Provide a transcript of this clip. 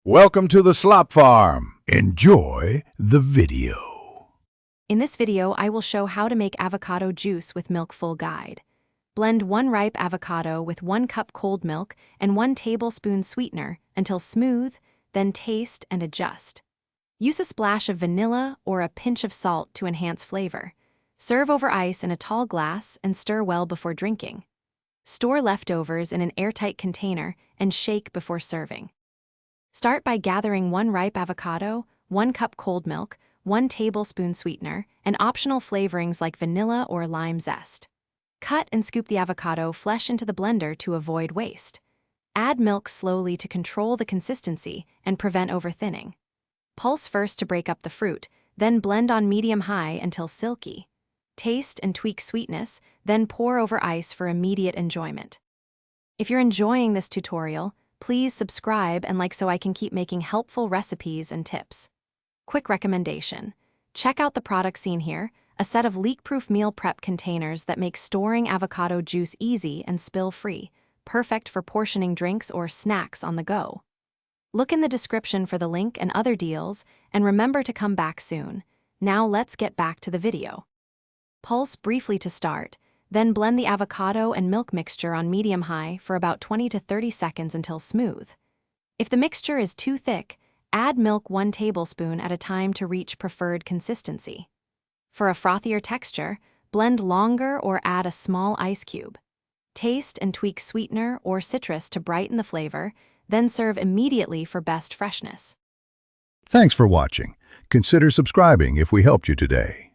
Welcome to the Slop Farm. Enjoy the video. In this video, I will show how to make avocado juice with milk full guide. Blend 1 ripe avocado with 1 cup cold milk and 1 tablespoon sweetener until smooth, then taste and adjust. Use a splash of vanilla or a pinch of salt to enhance flavor. Serve over ice in a tall glass and stir well before drinking. Store leftovers in an airtight container and shake before serving. Start by gathering 1 ripe avocado, 1 cup cold milk, 1 tablespoon sweetener, and optional flavorings like vanilla or lime zest. Cut and scoop the avocado flesh into the blender to avoid waste. Add milk slowly to control the consistency and prevent overthinning. Pulse first to break up the fruit, then blend on medium-high until silky. Taste and tweak sweetness, then pour over ice for immediate enjoyment. If you're enjoying this tutorial, please subscribe and like so I can keep making helpful recipes and tips. Quick recommendation. Check out the product seen here, a set of leak-proof meal prep containers that make storing avocado juice easy and spill-free, perfect for portioning drinks or snacks on the go. Look in the description for the link and other deals, and remember to come back soon. Now let's get back to the video. Pulse briefly to start. Then blend the avocado and milk mixture on medium-high for about 20 to 30 seconds until smooth. If the mixture is too thick, add milk 1 tablespoon at a time to reach preferred consistency. For a frothier texture, blend longer or add a small ice cube. Taste and tweak sweetener or citrus to brighten the flavor, then serve immediately for best freshness. Thanks for watching. Consider subscribing if we helped you today.